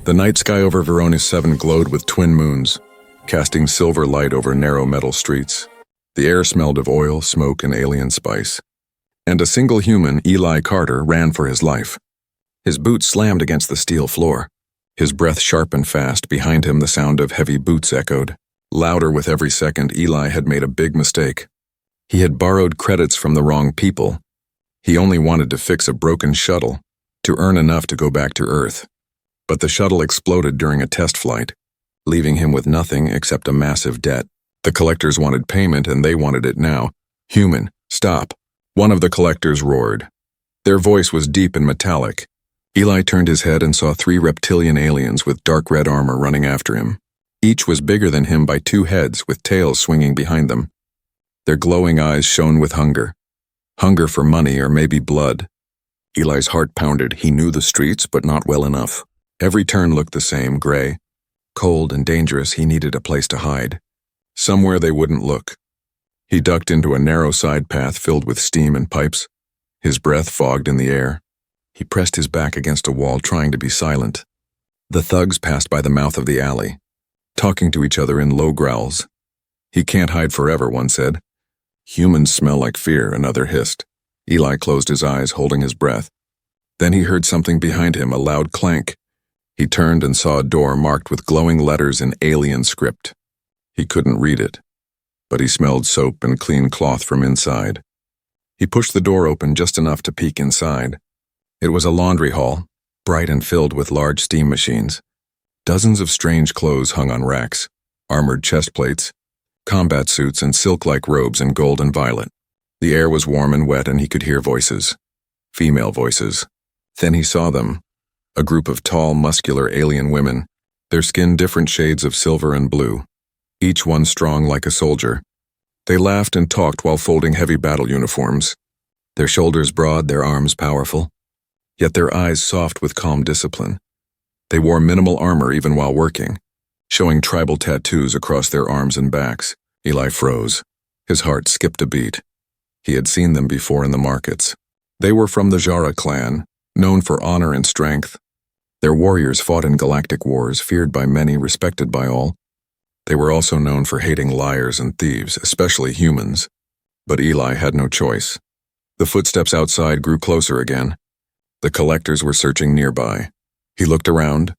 The night sky over Veronis 7 glowed with twin moons, casting silver light over narrow metal streets. The air smelled of oil, smoke, and alien spice. And a single human, Eli Carter, ran for his life. His boots slammed against the steel floor. His breath sharp and fast. Behind him the sound of heavy boots echoed. Louder with every second. Eli had made a big mistake. He had borrowed credits from the wrong people. He only wanted to fix a broken shuttle, to earn enough to go back to Earth. But the shuttle exploded during a test flight, leaving him with nothing except a massive debt. The collectors wanted payment, and they wanted it now. "Human, stop!" One of the collectors roared. Their voice was deep and metallic. Eli turned his head and saw 3 reptilian aliens with dark red armor running after him. Each was bigger than him by 2 heads, with tails swinging behind them. Their glowing eyes shone with hunger. Hunger for money or maybe blood. Eli's heart pounded. He knew the streets, but not well enough. Every turn looked the same, gray. Cold and dangerous. He needed a place to hide. Somewhere they wouldn't look. He ducked into a narrow side path filled with steam and pipes. His breath fogged in the air. He pressed his back against a wall, trying to be silent. The thugs passed by the mouth of the alley, talking to each other in low growls. "He can't hide forever," one said. "Humans smell like fear," another hissed. Eli closed his eyes, holding his breath. Then he heard something behind him, a loud clank. He turned and saw a door marked with glowing letters in alien script. He couldn't read it, but he smelled soap and clean cloth from inside. He pushed the door open just enough to peek inside. It was a laundry hall, bright and filled with large steam machines. Dozens of strange clothes hung on racks, armored chest plates, combat suits, and silk-like robes in gold and violet. The air was warm and wet, and he could hear voices. Female voices. Then he saw them. A group of tall, muscular alien women, their skin different shades of silver and blue, each one strong like a soldier. They laughed and talked while folding heavy battle uniforms, their shoulders broad, their arms powerful, yet their eyes soft with calm discipline. They wore minimal armor even while working, showing tribal tattoos across their arms and backs. Eli froze. His heart skipped a beat. He had seen them before in the markets. They were from the Jara clan, known for honor and strength. Their warriors fought in galactic wars, feared by many, respected by all. They were also known for hating liars and thieves, especially humans. But Eli had no choice. The footsteps outside grew closer again. The collectors were searching nearby. He looked around,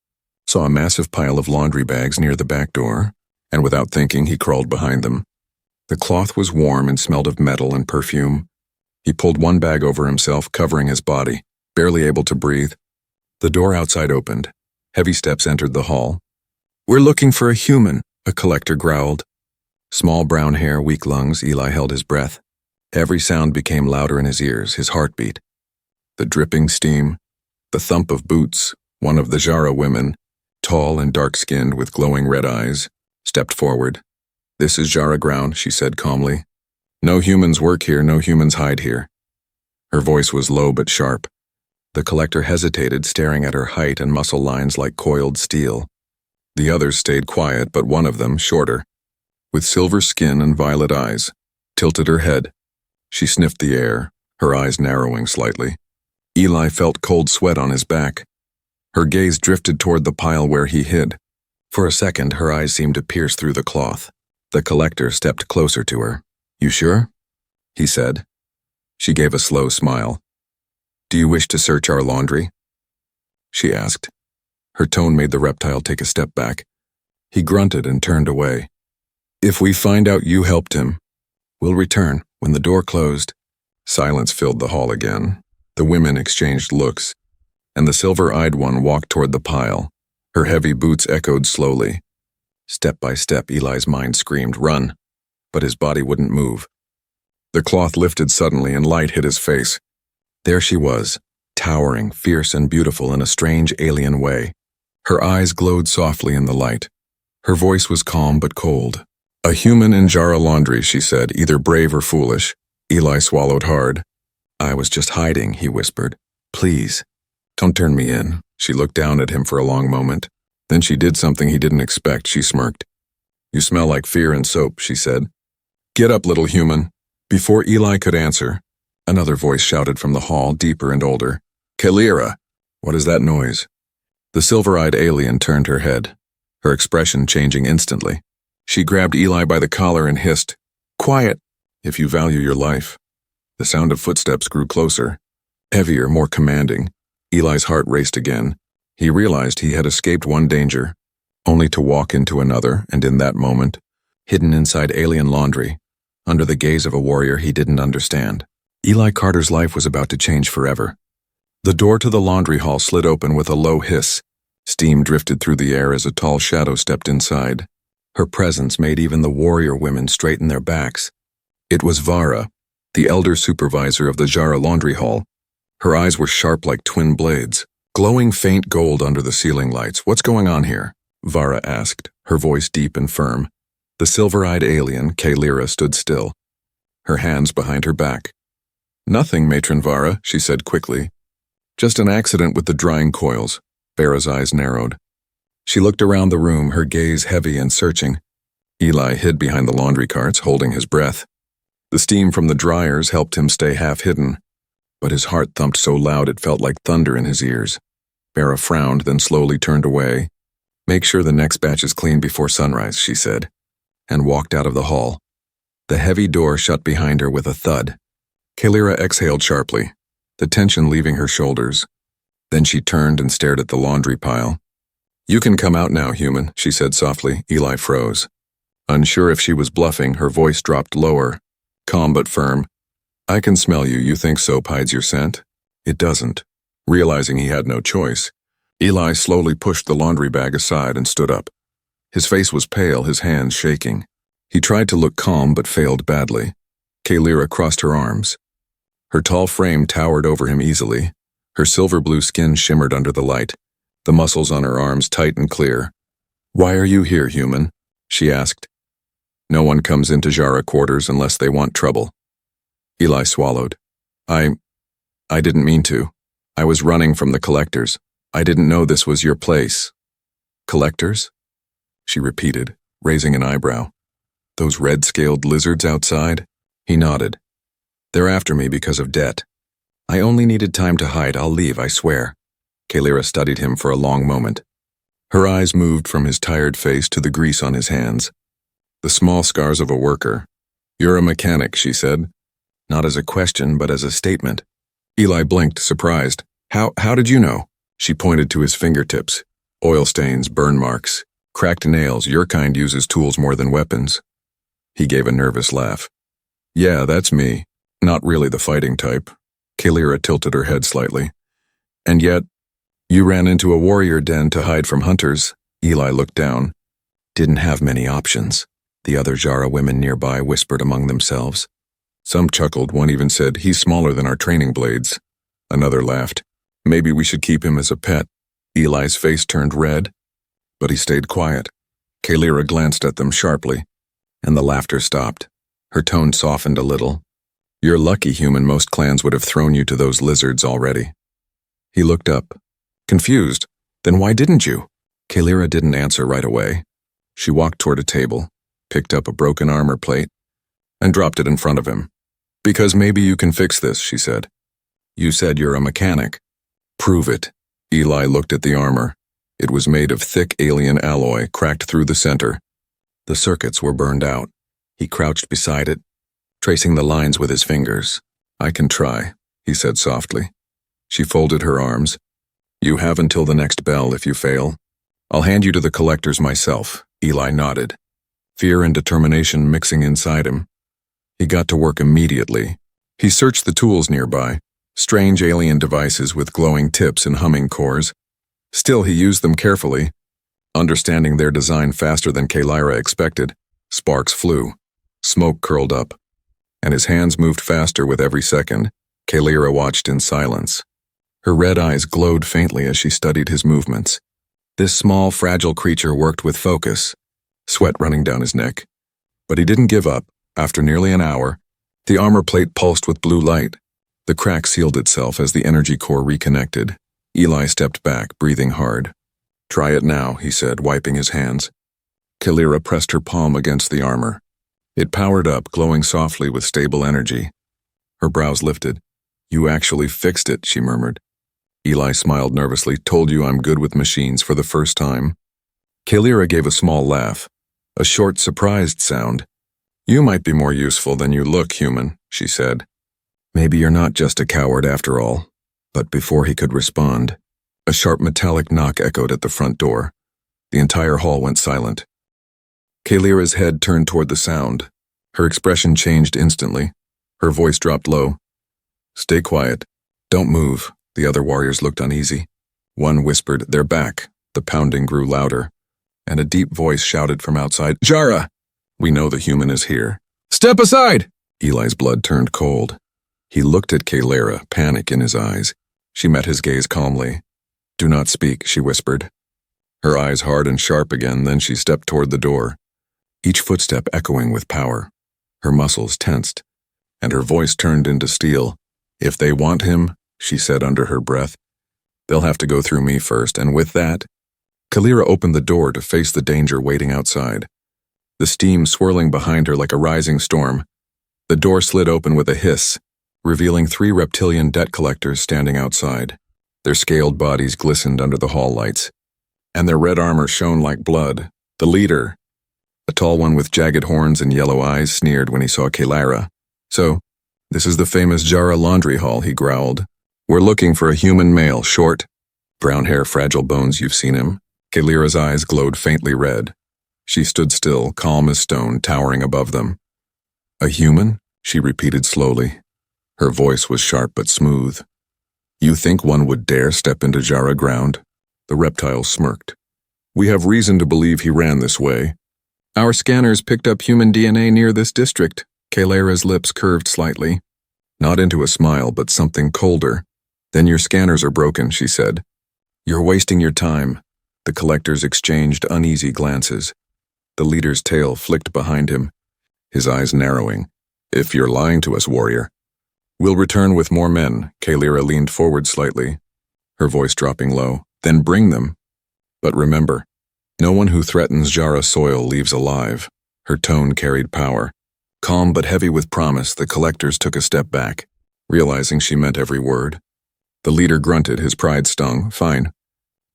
saw a massive pile of laundry bags near the back door, and without thinking, he crawled behind them. The cloth was warm and smelled of metal and perfume. He pulled one bag over himself, covering his body, barely able to breathe. The door outside opened. Heavy steps entered the hall. "We're looking for a human," a collector growled. Small brown hair, weak lungs. Eli held his breath. Every sound became louder in his ears, his heartbeat. The dripping steam, the thump of boots. One of the Jara women, tall and dark-skinned with glowing red eyes, stepped forward. "This is Jara ground," she said calmly. "No humans work here, no humans hide here." Her voice was low but sharp. The collector hesitated, staring at her height and muscle lines like coiled steel. The others stayed quiet, but one of them, shorter, with silver skin and violet eyes, tilted her head. She sniffed the air, her eyes narrowing slightly. Eli felt cold sweat on his back. Her gaze drifted toward the pile where he hid. For a second, her eyes seemed to pierce through the cloth. The collector stepped closer to her. "You sure?" he said. She gave a slow smile. "Do you wish to search our laundry?" she asked. Her tone made the reptile take a step back. He grunted and turned away. "If we find out you helped him, we'll return." When the door closed, silence filled the hall again. The women exchanged looks, and the silver-eyed one walked toward the pile. Her heavy boots echoed slowly. Step by step, Eli's mind screamed, "Run!" but his body wouldn't move. The cloth lifted suddenly and light hit his face. There she was, towering, fierce and beautiful in a strange alien way. Her eyes glowed softly in the light. Her voice was calm but cold. "A human in Jara laundry," she said, "either brave or foolish." Eli swallowed hard. "I was just hiding," he whispered. "Please, don't turn me in." She looked down at him for a long moment. Then she did something he didn't expect. She smirked. "You smell like fear and soap," she said. "Get up, little human." Before Eli could answer, another voice shouted from the hall, deeper and older. "Kalira!" "What is that noise?" The silver-eyed alien turned her head, her expression changing instantly. She grabbed Eli by the collar and hissed, "Quiet, if you value your life." The sound of footsteps grew closer, heavier, more commanding. Eli's heart raced again. He realized he had escaped one danger, only to walk into another, and in that moment, hidden inside alien laundry, under the gaze of a warrior he didn't understand, Eli Carter's life was about to change forever. The door to the laundry hall slid open with a low hiss. Steam drifted through the air as a tall shadow stepped inside. Her presence made even the warrior women straighten their backs. It was Vara, the elder supervisor of the Jara laundry hall. Her eyes were sharp like twin blades, glowing faint gold under the ceiling lights. "What's going on here?" Vara asked, her voice deep and firm. The silver-eyed alien, Kaylira, stood still, her hands behind her back. "Nothing, Matron Vara," she said quickly. "Just an accident with the drying coils." Vara's eyes narrowed. She looked around the room, her gaze heavy and searching. Eli hid behind the laundry carts, holding his breath. The steam from the dryers helped him stay half-hidden, but his heart thumped so loud it felt like thunder in his ears. Vara frowned, then slowly turned away. "Make sure the next batch is clean before sunrise," she said, and walked out of the hall. The heavy door shut behind her with a thud. Kaylira exhaled sharply, the tension leaving her shoulders. Then she turned and stared at the laundry pile. "You can come out now, human," she said softly. Eli froze. Unsure if she was bluffing, her voice dropped lower, calm but firm. "I can smell you. You think soap hides your scent? It doesn't." Realizing he had no choice, Eli slowly pushed the laundry bag aside and stood up. His face was pale, his hands shaking. He tried to look calm but failed badly. Kaylira crossed her arms. Her tall frame towered over him easily. Her silver-blue skin shimmered under the light, the muscles on her arms tight and clear. "Why are you here, human?" she asked. "No one comes into Jara quarters unless they want trouble." Eli swallowed. I didn't mean to. I was running from the collectors. I didn't know this was your place." "Collectors?" she repeated, raising an eyebrow. "Those red-scaled lizards outside?" He nodded. "They're after me because of debt. I only needed time to hide. I'll leave, I swear." Kaylira studied him for a long moment. Her eyes moved from his tired face to the grease on his hands, the small scars of a worker. "You're a mechanic," she said, not as a question but as a statement. Eli blinked, surprised. How did you know?" She pointed to his fingertips. "Oil stains, burn marks, cracked nails. Your kind uses tools more than weapons." He gave a nervous laugh. "Yeah, that's me. Not really the fighting type." Kaylira tilted her head slightly. "And yet, you ran into a warrior den to hide from hunters." Eli looked down. "Didn't have many options," the other Jara women nearby whispered among themselves. Some chuckled, one even said, "He's smaller than our training blades." Another laughed. "Maybe we should keep him as a pet." Eli's face turned red, but he stayed quiet. Kaylira glanced at them sharply, and the laughter stopped. Her tone softened a little. "You're lucky, human. Most clans would have thrown you to those lizards already." He looked up, confused. "Then why didn't you?" Kaylira didn't answer right away. She walked toward a table, picked up a broken armor plate, and dropped it in front of him. "Because maybe you can fix this," she said. "You said you're a mechanic." "Prove it." Eli looked at the armor. It was made of thick alien alloy, cracked through the center. The circuits were burned out. He crouched beside it, tracing the lines with his fingers. "I can try," he said softly. She folded her arms. "You have until the next bell if you fail. I'll hand you to the collectors myself." Eli nodded, fear and determination mixing inside him. He got to work immediately. He searched the tools nearby, strange alien devices with glowing tips and humming cores. Still, he used them carefully, understanding their design faster than Kaylira expected. Sparks flew, smoke curled up, and his hands moved faster with every second. Kaylira watched in silence. Her red eyes glowed faintly as she studied his movements. This small, fragile creature worked with focus, sweat running down his neck. But he didn't give up. After nearly an hour, the armor plate pulsed with blue light. The crack sealed itself as the energy core reconnected. Eli stepped back, breathing hard. "Try it now," he said, wiping his hands. Kaylira pressed her palm against the armor. It powered up, glowing softly with stable energy. Her brows lifted. "You actually fixed it," she murmured. Eli smiled nervously. Told you I'm good with machines for the first time. Kalira gave a small laugh, a short, surprised sound. You might be more useful than you look, human, she said. Maybe you're not just a coward after all. But before he could respond, a sharp metallic knock echoed at the front door. The entire hall went silent. Kalira's head turned toward the sound. Her expression changed instantly. Her voice dropped low. Stay quiet. Don't move. The other warriors looked uneasy. One whispered, they're back. The pounding grew louder, and a deep voice shouted from outside, Jara! We know the human is here. Step aside! Eli's blood turned cold. He looked at Kalira, panic in his eyes. She met his gaze calmly. Do not speak, she whispered. Her eyes hard and sharp again, then she stepped toward the door, each footstep echoing with power. Her muscles tensed, and her voice turned into steel. If they want him, she said under her breath, they'll have to go through me first, and with that, Kalira opened the door to face the danger waiting outside, the steam swirling behind her like a rising storm. The door slid open with a hiss, revealing 3 reptilian debt collectors standing outside. Their scaled bodies glistened under the hall lights, and their red armor shone like blood. The leader, a tall one with jagged horns and yellow eyes, sneered when he saw Kalira. So, this is the famous Jara laundry hall, he growled. We're looking for a human male, short, brown hair, fragile bones, you've seen him. Kalira's eyes glowed faintly red. She stood still, calm as stone, towering above them. A human? She repeated slowly. Her voice was sharp but smooth. You think one would dare step into Jara ground? The reptile smirked. We have reason to believe he ran this way. Our scanners picked up human DNA near this district. Kalira's lips curved slightly. Not into a smile, but something colder. Then your scanners are broken, she said. You're wasting your time. The collectors exchanged uneasy glances. The leader's tail flicked behind him, his eyes narrowing. If you're lying to us, warrior. We'll return with more men. Kalira leaned forward slightly, her voice dropping low. Then bring them. But remember, no one who threatens Jara soil leaves alive. Her tone carried power. Calm but heavy with promise, the collectors took a step back, realizing she meant every word. The leader grunted, his pride stung. Fine.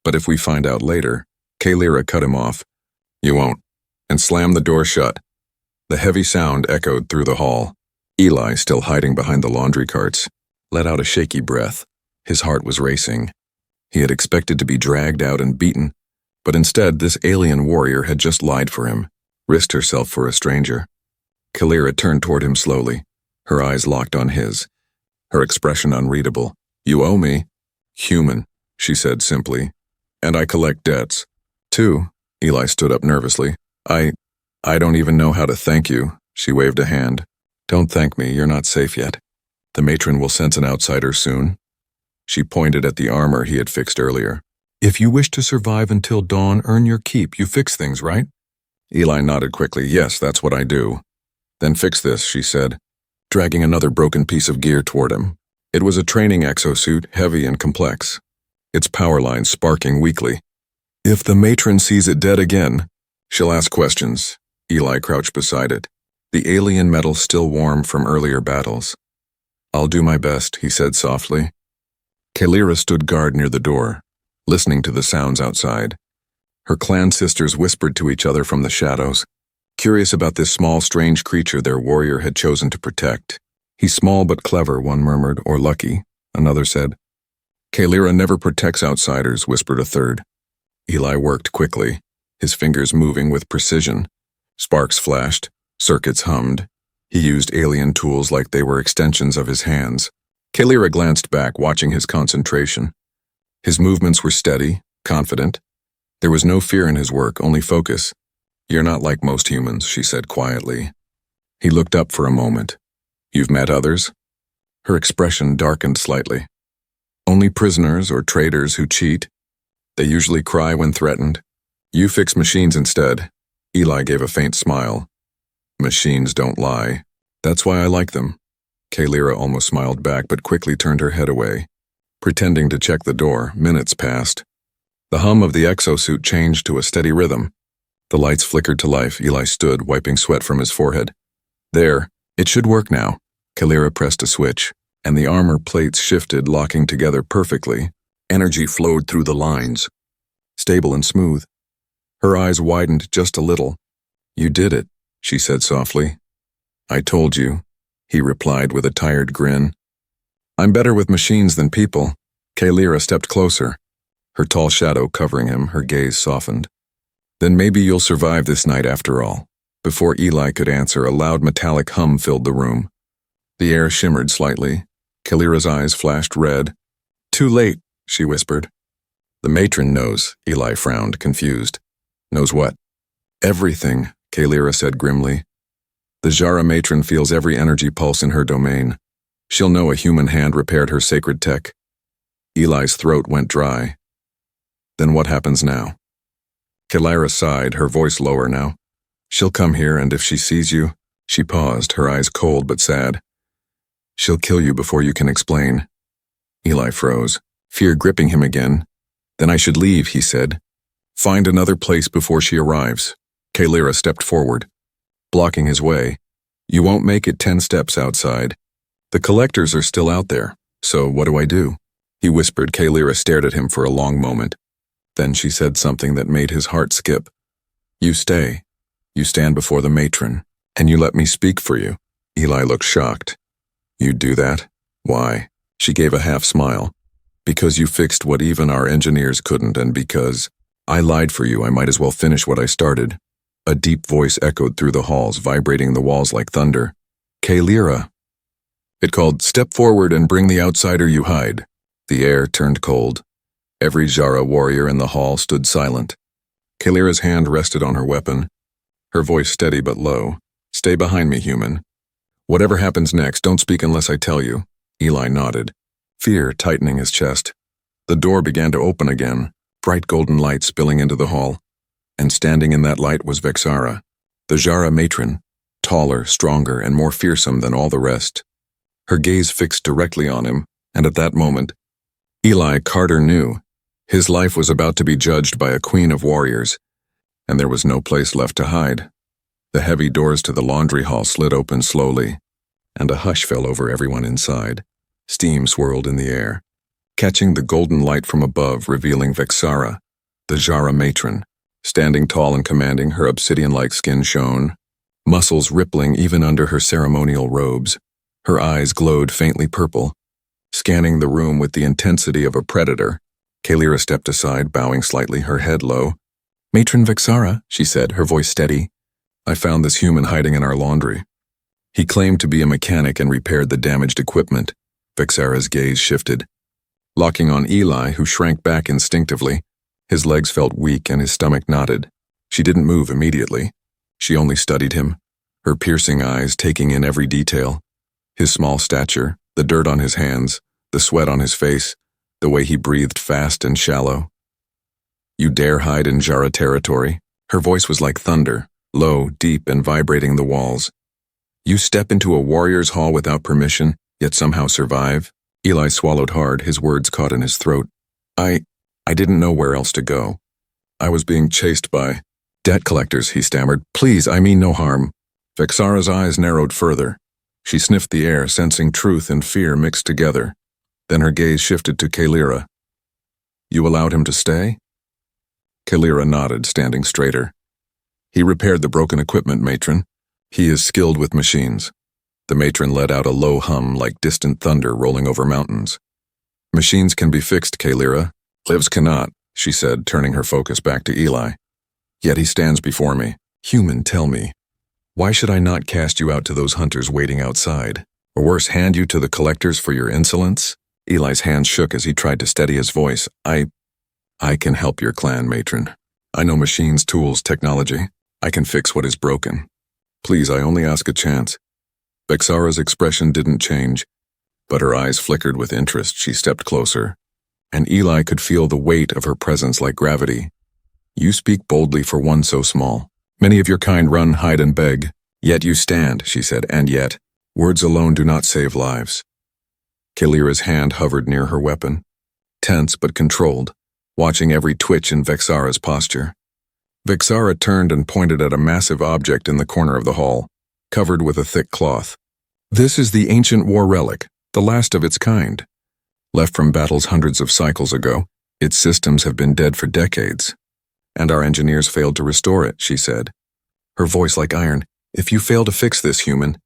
But if we find out later, Kalira cut him off. You won't. And slammed the door shut. The heavy sound echoed through the hall. Eli, still hiding behind the laundry carts, let out a shaky breath. His heart was racing. He had expected to be dragged out and beaten, but instead this alien warrior had just lied for him, risked herself for a stranger. Kalira turned toward him slowly, her eyes locked on his, her expression unreadable. You owe me. Human, she said simply. And I collect debts. Too. Eli stood up nervously. I don't even know how to thank you. She waved a hand. Don't thank me, you're not safe yet. The matron will sense an outsider soon. She pointed at the armor he had fixed earlier. If you wish to survive until dawn, earn your keep. You fix things, right? Eli nodded quickly. Yes, that's what I do. Then fix this, she said, dragging another broken piece of gear toward him. It was a training exosuit, heavy and complex, its power lines sparking weakly. If the matron sees it dead again, she'll ask questions. Eli crouched beside it, the alien metal still warm from earlier battles. I'll do my best, he said softly. Kalira stood guard near the door, listening to the sounds outside. Her clan sisters whispered to each other from the shadows, curious about this small, strange creature their warrior had chosen to protect. He's small but clever, one murmured, or lucky, another said. Kalira never protects outsiders, whispered a third. Eli worked quickly, his fingers moving with precision. Sparks flashed, circuits hummed. He used alien tools like they were extensions of his hands. Kalira glanced back, watching his concentration. His movements were steady, confident. There was no fear in his work, only focus. You're not like most humans, she said quietly. He looked up for a moment. You've met others? Her expression darkened slightly. Only prisoners or traitors who cheat. They usually cry when threatened. You fix machines instead. Eli gave a faint smile. Machines don't lie. That's why I like them. Kalira almost smiled back but quickly turned her head away. Pretending to check the door, minutes passed. The hum of the exosuit changed to a steady rhythm. The lights flickered to life. Eli stood, wiping sweat from his forehead. There, it should work now. Kalira pressed a switch, and the armor plates shifted, locking together perfectly. Energy flowed through the lines, stable and smooth. Her eyes widened just a little. "You did it," she said softly. "I told you," he replied with a tired grin. "I'm better with machines than people." Kalira stepped closer, her tall shadow covering him, her gaze softened. "Then maybe you'll survive this night after all." Before Eli could answer, a loud metallic hum filled the room. The air shimmered slightly. Kalira's eyes flashed red. "Too late," she whispered. "The matron knows," Eli frowned, confused. "Knows what?" "Everything," Kalira said grimly. "The Jara matron feels every energy pulse in her domain. She'll know a human hand repaired her sacred tech." Eli's throat went dry. "Then what happens now?" Kalira sighed, her voice lower now. "She'll come here, and if she sees you—" She paused, her eyes cold but sad. "She'll kill you before you can explain." Eli froze, fear gripping him again. "Then I should leave," he said. "Find another place before she arrives." Kalira stepped forward, blocking his way. "You won't make it 10 steps outside. The collectors are still out there, so what do I do?" He whispered. Kalira stared at him for a long moment. Then she said something that made his heart skip. "You stay. You stand before the matron, and you let me speak for you." Eli looked shocked. "You'd do that? Why?" She gave a half smile. "Because you fixed what even our engineers couldn't, and because I lied for you, I might as well finish what I started." A deep voice echoed through the halls, vibrating the walls like thunder. "Kalira." It called, "Step forward and bring the outsider you hide." The air turned cold. Every Jara warrior in the hall stood silent. Kalira's hand rested on her weapon, her voice steady but low. "Stay behind me, human. Whatever happens next, don't speak unless I tell you." Eli nodded, fear tightening his chest. The door began to open again, bright golden light spilling into the hall. And standing in that light was Vexara, the Jara matron, taller, stronger, and more fearsome than all the rest. Her gaze fixed directly on him, and at that moment, Eli Carter knew his life was about to be judged by a queen of warriors, and there was no place left to hide. The heavy doors to the laundry hall slid open slowly, and a hush fell over everyone inside. Steam swirled in the air, catching the golden light from above, revealing Vexara, the Jara matron. Standing tall and commanding, her obsidian-like skin shone, muscles rippling even under her ceremonial robes. Her eyes glowed faintly purple, scanning the room with the intensity of a predator. Kalira stepped aside, bowing slightly, her head low. "Matron Vexara," she said, her voice steady. "I found this human hiding in our laundry. He claimed to be a mechanic and repaired the damaged equipment." Vexara's gaze shifted, locking on Eli, who shrank back instinctively. His legs felt weak and his stomach knotted. She didn't move immediately. She only studied him, her piercing eyes taking in every detail. His small stature, the dirt on his hands, the sweat on his face, the way he breathed fast and shallow. "You dare hide in Jara territory?" Her voice was like thunder, low, deep, and vibrating the walls. "You step into a warrior's hall without permission, yet somehow survive?" Eli swallowed hard, his words caught in his throat. I didn't know where else to go. I was being chased by debt collectors," he stammered. "Please, I mean no harm." Vexara's eyes narrowed further. She sniffed the air, sensing truth and fear mixed together. Then her gaze shifted to Kalira. "You allowed him to stay?" Kalira nodded, standing straighter. "He repaired the broken equipment, matron. He is skilled with machines." The matron let out a low hum like distant thunder rolling over mountains. "Machines can be fixed, Kalira. Lives cannot," she said, turning her focus back to Eli. "Yet he stands before me. Human, tell me, why should I not cast you out to those hunters waiting outside? Or worse, hand you to the collectors for your insolence?" Eli's hands shook as he tried to steady his voice. I can help your clan, matron. I know machines, tools, technology. I can fix what is broken. Please, I only ask a chance." Vexara's expression didn't change, but her eyes flickered with interest. She stepped closer, and Eli could feel the weight of her presence like gravity. "You speak boldly for one so small. Many of your kind run, hide, and beg. Yet you stand," she said, "and yet, words alone do not save lives." Kalira's hand hovered near her weapon, tense but controlled, watching every twitch in Vexara's posture. Vexara turned and pointed at a massive object in the corner of the hall, covered with a thick cloth. "This is the ancient war relic, the last of its kind. Left from battles hundreds of cycles ago, its systems have been dead for decades. And our engineers failed to restore it, she said, her voice like iron. If you fail to fix this, human,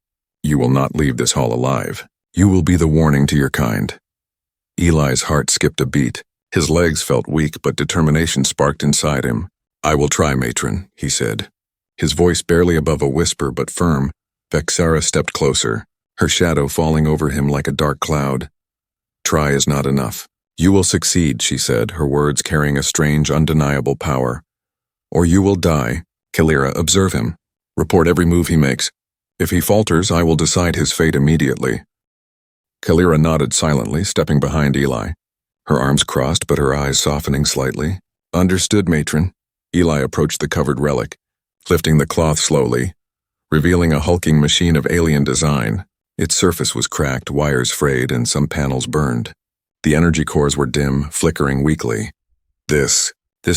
you will not leave this hall alive. You will be the warning to your kind. Eli's heart skipped a beat. His legs felt weak, but determination sparked inside him. I will try, matron, he said. His voice barely above a whisper, but firm. Vexara stepped closer, her shadow falling over him like a dark cloud. Try is not enough. You will succeed, she said, her words carrying a strange, undeniable power. Or you will die. Kalira, observe him. Report every move he makes. If he falters, I will decide his fate immediately. Kalira nodded silently, stepping behind Eli. Her arms crossed, but her eyes softening slightly. Understood, matron. Eli approached the covered relic, lifting the cloth slowly, revealing a hulking machine of alien design. Its surface was cracked, wires frayed, and some panels burned. The energy cores were dim, flickering weakly. This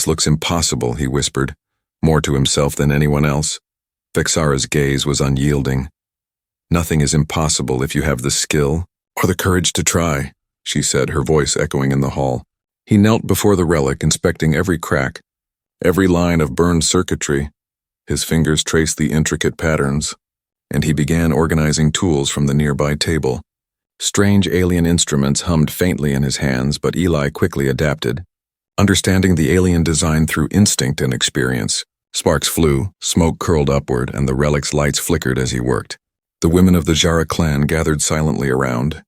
looks impossible, he whispered, more to himself than anyone else. Vexara's gaze was unyielding. Nothing is impossible if you have the skill or the courage to try, she said, her voice echoing in the hall. He knelt before the relic, inspecting every crack, every line of burned circuitry. His fingers traced the intricate patterns, and he began organizing tools from the nearby table. Strange alien instruments hummed faintly in his hands, but Eli quickly adapted, understanding the alien design through instinct and experience. Sparks flew, smoke curled upward, and the relic's lights flickered as he worked. The women of the Jara clan gathered silently around,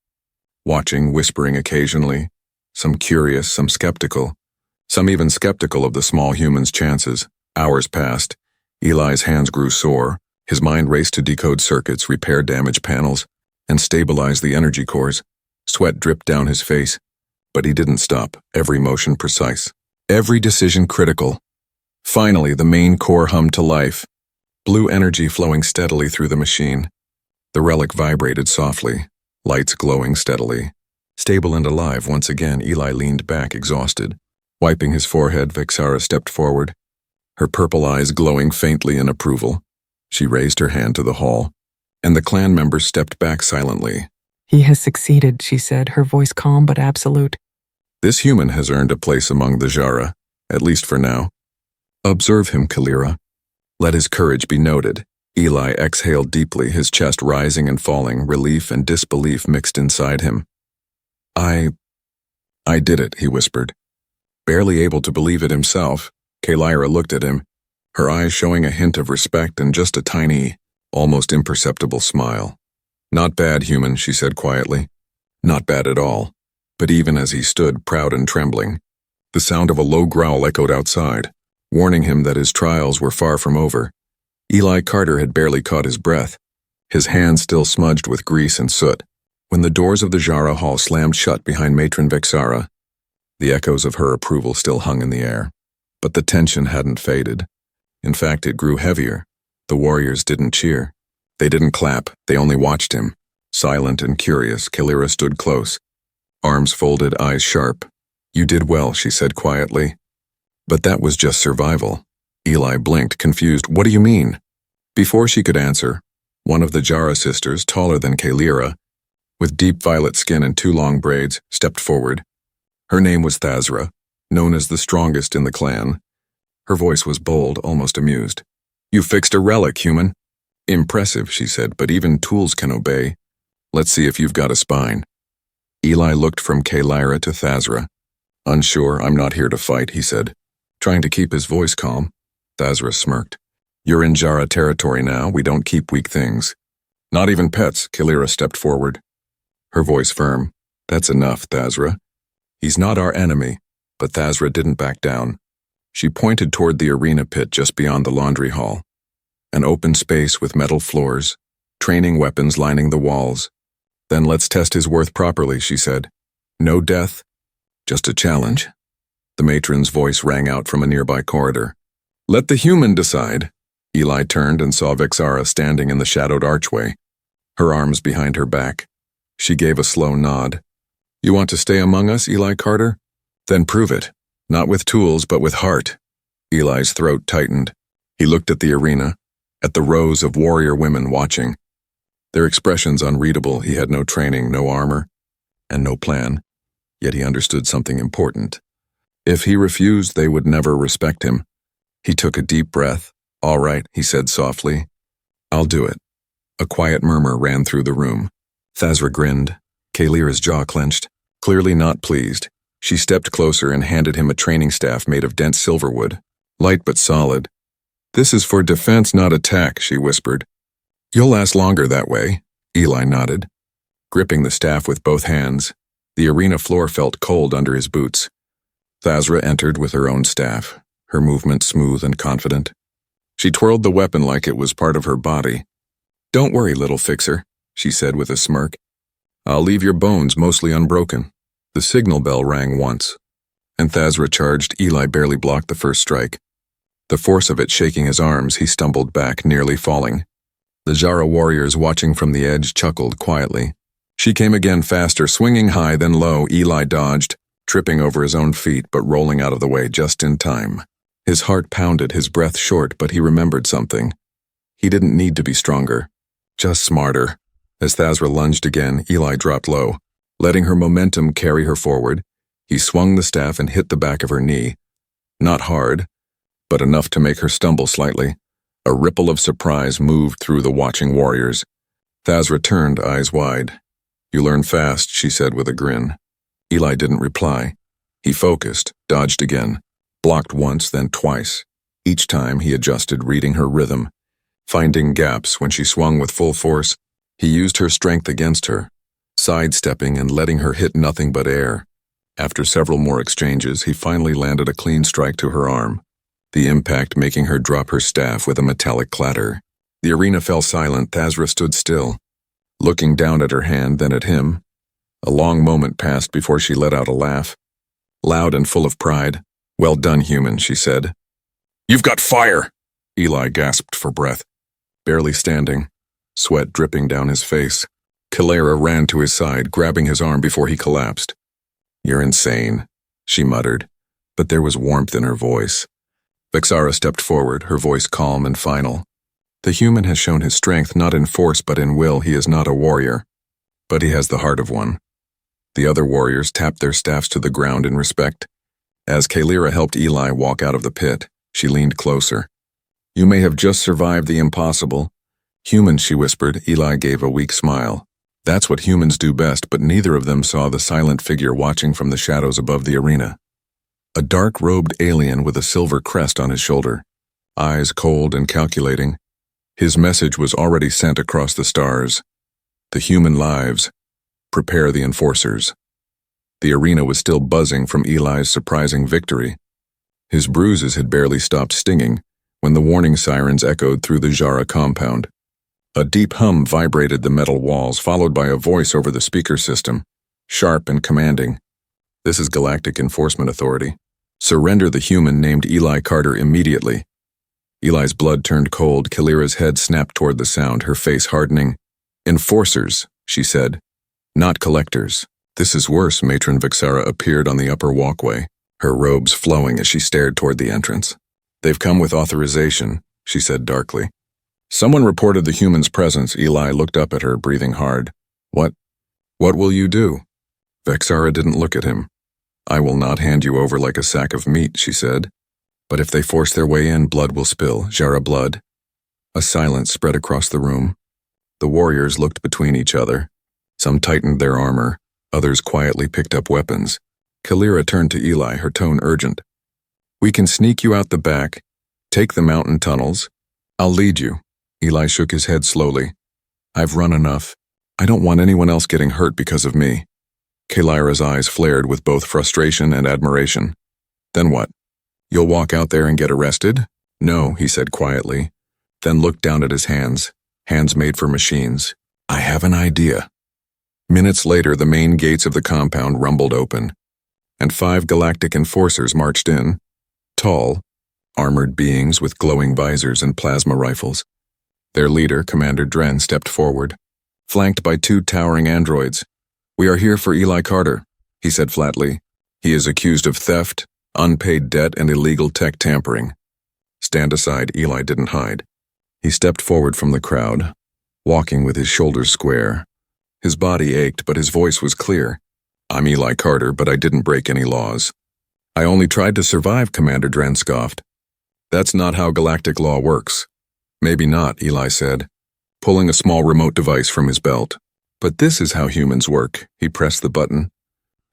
watching, whispering occasionally, some curious, some skeptical, some even skeptical of the small human's chances. Hours passed. Eli's hands grew sore. His mind raced to decode circuits, repair damaged panels, and stabilize the energy cores. Sweat dripped down his face, but he didn't stop, every motion precise, every decision critical. Finally, the main core hummed to life, blue energy flowing steadily through the machine. The relic vibrated softly, lights glowing steadily. Stable and alive once again, Eli leaned back, exhausted. Wiping his forehead, Vexara stepped forward, her purple eyes glowing faintly in approval. She raised her hand to the hall, and the clan members stepped back silently. He has succeeded, she said, her voice calm but absolute. This human has earned a place among the Jara, at least for now. Observe him, Kalira. Let his courage be noted. Eli exhaled deeply, his chest rising and falling, relief and disbelief mixed inside him. I did it, he whispered. Barely able to believe it himself, Kalira looked at him, her eyes showing a hint of respect and just a tiny, almost imperceptible smile. Not bad, human, she said quietly. Not bad at all. But even as he stood, proud and trembling, the sound of a low growl echoed outside, warning him that his trials were far from over. Eli Carter had barely caught his breath, his hands still smudged with grease and soot, when the doors of the Jara hall slammed shut behind Matron Vexara. The echoes of her approval still hung in the air, but the tension hadn't faded. In fact, it grew heavier. The warriors didn't cheer. They didn't clap, they only watched him. Silent and curious, Kalira stood close, arms folded, eyes sharp. You did well, she said quietly. But that was just survival. Eli blinked, confused. What do you mean? Before she could answer, one of the Jara sisters, taller than Kalira, with deep violet skin and 2 long braids, stepped forward. Her name was Thazra, known as the strongest in the clan. Her voice was bold, almost amused. You fixed a relic, human. Impressive, she said, but even tools can obey. Let's see if you've got a spine. Eli looked from Kalira to Thazra. Unsure, I'm not here to fight, he said, trying to keep his voice calm. Thazra smirked. You're in Jara territory now, we don't keep weak things. Not even pets, Kalira stepped forward, her voice firm. That's enough, Thazra. He's not our enemy, but Thazra didn't back down. She pointed toward the arena pit just beyond the laundry hall. An open space with metal floors, training weapons lining the walls. Then let's test his worth properly, she said. No death, just a challenge. The matron's voice rang out from a nearby corridor. Let the human decide. Eli turned and saw Vexara standing in the shadowed archway, her arms behind her back. She gave a slow nod. You want to stay among us, Eli Carter? Then prove it. Not with tools, but with heart. Eli's throat tightened. He looked at the arena, at the rows of warrior women watching. Their expressions unreadable. He had no training, no armor, and no plan. yet he understood something important. If he refused, they would never respect him. He took a deep breath. "All right," he said softly. "I'll do it." A quiet murmur ran through the room. Thazra grinned. Kalira's jaw clenched, clearly not pleased. She stepped closer and handed him a training staff made of dense silverwood, light but solid. "This is for defense, not attack," she whispered. "You'll last longer that way," Eli nodded. Gripping the staff with both hands, the arena floor felt cold under his boots. Thazra entered with her own staff, her movement smooth and confident. She twirled the weapon like it was part of her body. "Don't worry, little fixer," she said with a smirk. "I'll leave your bones mostly unbroken." The signal bell rang once, and Thazra charged. Eli barely blocked the first strike. The force of it shaking his arms, he stumbled back, nearly falling. The Jara warriors watching from the edge chuckled quietly. She came again faster, swinging high, then low. Eli dodged, tripping over his own feet but rolling out of the way just in time. His heart pounded, his breath short, but he remembered something. He didn't need to be stronger, just smarter. As Thazra lunged again, Eli dropped low. Letting her momentum carry her forward, he swung the staff and hit the back of her knee. Not hard, but enough to make her stumble slightly. A ripple of surprise moved through the watching warriors. Thazra turned, eyes wide. "You learn fast," she said with a grin. Eli didn't reply. He focused, dodged again, blocked once, then twice. Each time he adjusted, reading her rhythm. Finding gaps when she swung with full force, he used her strength against her, sidestepping and letting her hit nothing but air. After several more exchanges, he finally landed a clean strike to her arm, the impact making her drop her staff with a metallic clatter. The arena fell silent. Thazra stood still, looking down at her hand, then at him. A long moment passed before she let out a laugh, loud and full of pride. "Well done, human," she said. "You've got fire!" Eli gasped for breath, barely standing, sweat dripping down his face. Kalira ran to his side, grabbing his arm before he collapsed. "You're insane," she muttered, but there was warmth in her voice. Vexara stepped forward, her voice calm and final. "The human has shown his strength not in force but in will. He is not a warrior, but he has the heart of one." The other warriors tapped their staffs to the ground in respect. As Kalira helped Eli walk out of the pit, she leaned closer. "You may have just survived the impossible." "Human," she whispered. Eli gave a weak smile. That's what humans do best, but neither of them saw the silent figure watching from the shadows above the arena. A dark-robed alien with a silver crest on his shoulder, eyes cold and calculating. His message was already sent across the stars. The human lives. Prepare the enforcers. The arena was still buzzing from Eli's surprising victory. His bruises had barely stopped stinging when the warning sirens echoed through the Jara compound. A deep hum vibrated the metal walls, followed by a voice over the speaker system, sharp and commanding. "This is Galactic Enforcement Authority. Surrender the human named Eli Carter immediately." Eli's blood turned cold. Kalira's head snapped toward the sound, her face hardening. "Enforcers," she said, "not collectors." "This is worse." Matron Vexara appeared on the upper walkway, her robes flowing as she stared toward the entrance. "They've come with authorization," she said darkly. "Someone reported the human's presence." Eli looked up at her, breathing hard. What will you do?" Vexara didn't look at him. "I will not hand you over like a sack of meat," she said. "But if they force their way in, blood will spill, Jara blood." A silence spread across the room. The warriors looked between each other. Some tightened their armor, others quietly picked up weapons. Kalira turned to Eli, her tone urgent. "We can sneak you out the back, take the mountain tunnels. I'll lead you." Eli shook his head slowly. "I've run enough. I don't want anyone else getting hurt because of me." Kalira's eyes flared with both frustration and admiration. "Then what? You'll walk out there and get arrested?" "No," he said quietly, then looked down at his hands made for machines. "I have an idea." Minutes later, the main gates of the compound rumbled open, and 5 galactic enforcers marched in, tall, armored beings with glowing visors and plasma rifles. Their leader, Commander Dren, stepped forward, flanked by 2 towering androids. "We are here for Eli Carter," he said flatly. "He is accused of theft, unpaid debt, and illegal tech tampering." "Stand aside." Eli didn't hide. He stepped forward from the crowd, walking with his shoulders square. His body ached, but his voice was clear. I'm Eli Carter, but I didn't break any laws. I only tried to survive, Commander Dren scoffed. That's not how galactic law works. Maybe not, Eli said, pulling a small remote device from his belt. But this is how humans work. He pressed the button,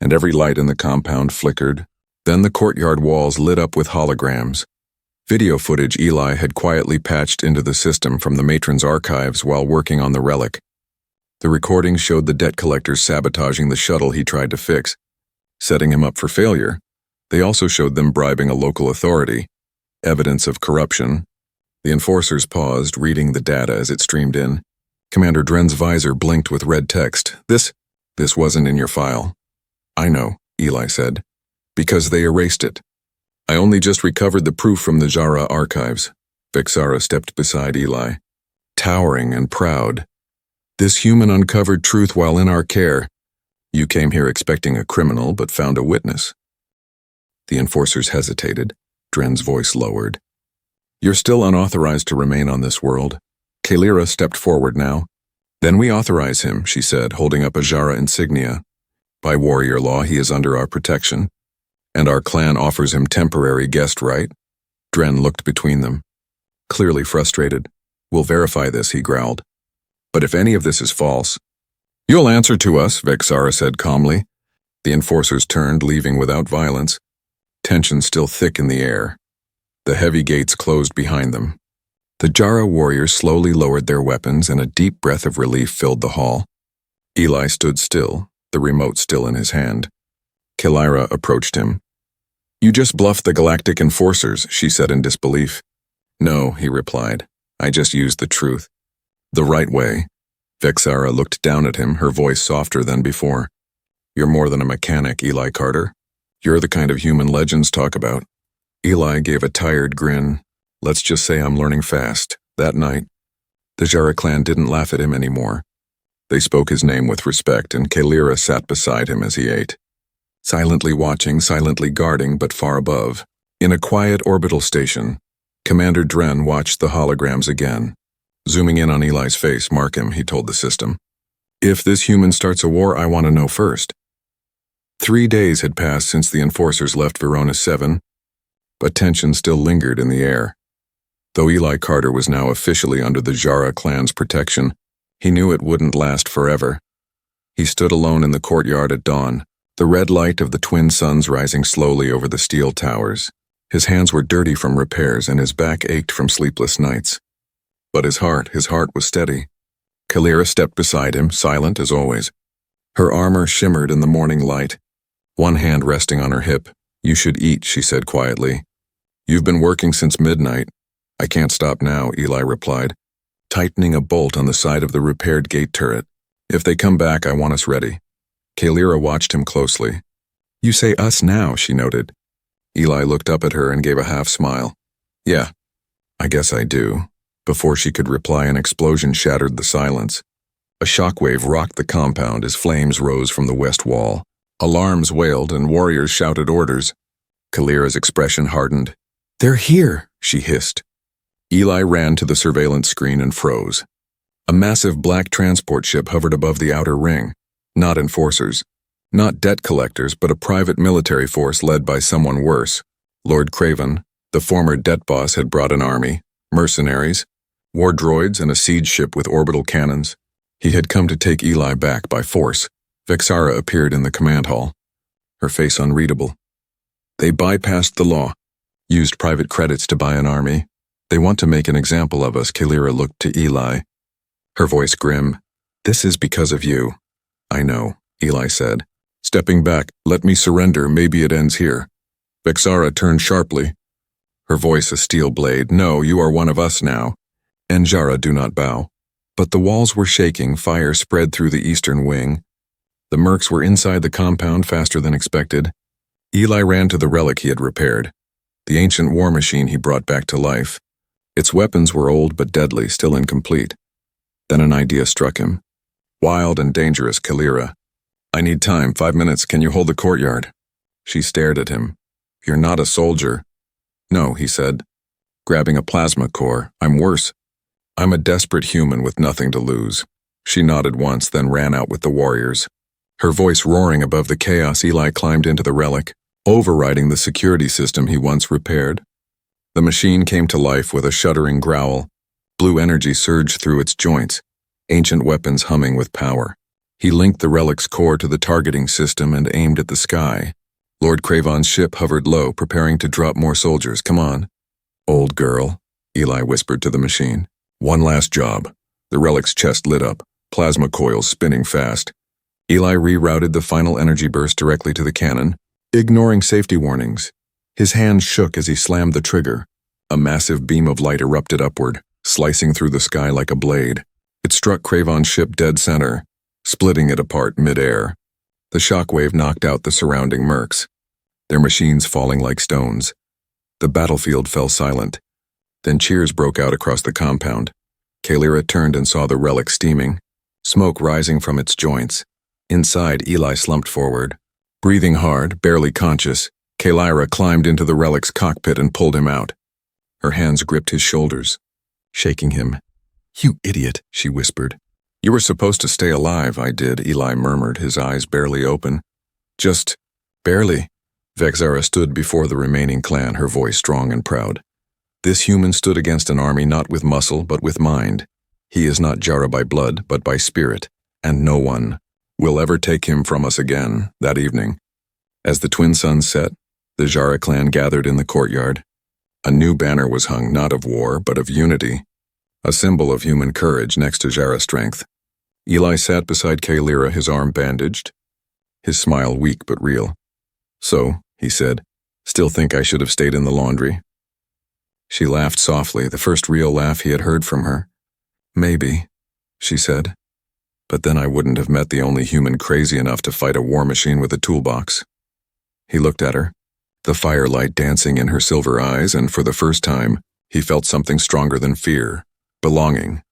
and every light in the compound flickered. Then the courtyard walls lit up with holograms. Video footage Eli had quietly patched into the system from the matron's archives while working on the relic. The recordings showed the debt collectors sabotaging the shuttle he tried to fix, setting him up for failure. They also showed them bribing a local authority, evidence of corruption. The enforcers paused, reading the data as it streamed in. Commander Dren's visor blinked with red text. This wasn't in your file. I know, Eli said, because they erased it. I only just recovered the proof from the Jara archives. Vexara stepped beside Eli, towering and proud. This human uncovered truth while in our care. You came here expecting a criminal, but found a witness. The enforcers hesitated. Dren's voice lowered. You're still unauthorized to remain on this world. Kalira stepped forward now. Then we authorize him, she said, holding up a Jara insignia. By warrior law, he is under our protection, and our clan offers him temporary guest right. Dren looked between them, clearly frustrated. We'll verify this, he growled. But if any of this is false, you'll answer to us, Vexara said calmly. The enforcers turned, leaving without violence, tension still thick in the air. The heavy gates closed behind them. The Jara warriors slowly lowered their weapons, and a deep breath of relief filled the hall. Eli stood still, the remote still in his hand. Kalira approached him. You just bluffed the Galactic enforcers, she said in disbelief. No, he replied. I just used the truth. The right way. Vexara looked down at him, her voice softer than before. You're more than a mechanic, Eli Carter. You're the kind of human legends talk about. Eli gave a tired grin. Let's just say I'm learning fast. That night, the Jara clan didn't laugh at him anymore. They spoke his name with respect, and Kalira sat beside him as he ate. Silently watching, silently guarding, but far above. In a quiet orbital station, Commander Dren watched the holograms again. Zooming in on Eli's face, mark him, he told the system. If this human starts a war, I want to know first. 3 days had passed since the enforcers left Verona 7, but tension still lingered in the air. Though Eli Carter was now officially under the Jara clan's protection, he knew it wouldn't last forever. He stood alone in the courtyard at dawn, the red light of the twin suns rising slowly over the steel towers. His hands were dirty from repairs, and his back ached from sleepless nights. But his heart was steady. Kalira stepped beside him, silent as always. Her armor shimmered in the morning light, one hand resting on her hip. You should eat, she said quietly. You've been working since midnight. I can't stop now, Eli replied, tightening a bolt on the side of the repaired gate turret. If they come back, I want us ready. Kalira watched him closely. You say us now, she noted. Eli looked up at her and gave a half smile. Yeah, I guess I do. Before she could reply, an explosion shattered the silence. A shockwave rocked the compound as flames rose from the west wall. Alarms wailed and warriors shouted orders. Kalira's expression hardened. They're here, she hissed. Eli ran to the surveillance screen and froze. A massive black transport ship hovered above the outer ring. Not enforcers, not debt collectors, but a private military force led by someone worse. Lord Craven, the former debt boss, had brought an army, mercenaries, war droids, and a siege ship with orbital cannons. He had come to take Eli back by force. Vexara appeared in the command hall, her face unreadable. They bypassed the law, used private credits to buy an army. They want to make an example of us, Kalira looked to Eli, her voice grim. This is because of you. I know, Eli said. Stepping back, let me surrender, maybe it ends here. Vexara turned sharply, her voice a steel blade. No, you are one of us now. And Jara, do not bow. But the walls were shaking, fire spread through the eastern wing. The mercs were inside the compound faster than expected. Eli ran to the relic he had repaired, the ancient war machine he brought back to life. Its weapons were old but deadly, still incomplete. Then an idea struck him. Wild and dangerous, Kalira. I need time, 5 minutes, can you hold the courtyard? She stared at him. You're not a soldier. No, he said, grabbing a plasma core. I'm worse. I'm a desperate human with nothing to lose. She nodded once, then ran out with the warriors. Her voice roaring above the chaos, Eli climbed into the relic, overriding the security system he once repaired. The machine came to life with a shuddering growl. Blue energy surged through its joints, ancient weapons humming with power. He linked the relic's core to the targeting system and aimed at the sky. Lord Cravon's ship hovered low, preparing to drop more soldiers. Come on. Old girl, Eli whispered to the machine. One last job. The relic's chest lit up, plasma coils spinning fast. Eli rerouted the final energy burst directly to the cannon, ignoring safety warnings. His hand shook as he slammed the trigger. A massive beam of light erupted upward, slicing through the sky like a blade. It struck Cravon's ship dead center, splitting it apart mid-air. The shockwave knocked out the surrounding mercs, their machines falling like stones. The battlefield fell silent. Then cheers broke out across the compound. Kalira turned and saw the relic steaming, smoke rising from its joints. Inside, Eli slumped forward. Breathing hard, barely conscious, Kalira climbed into the relic's cockpit and pulled him out. Her hands gripped his shoulders, shaking him. You idiot, she whispered. You were supposed to stay alive, I did, Eli murmured, his eyes barely open. Just barely. Vexara stood before the remaining clan, her voice strong and proud. This human stood against an army not with muscle but with mind. He is not Jara by blood but by spirit, and no one will ever take him from us again. That evening, as the twin suns set, the Jara clan gathered in the courtyard. A new banner was hung, not of war but of unity, a symbol of human courage next to Jara strength. Eli sat beside Kalira, his arm bandaged, his smile weak but real. So, he said, still think I should have stayed in the laundry? She laughed softly, the first real laugh he had heard from her. Maybe, she said, but then I wouldn't have met the only human crazy enough to fight a war machine with a toolbox. He looked at her, the firelight dancing in her silver eyes, and for the first time, he felt something stronger than fear, belonging.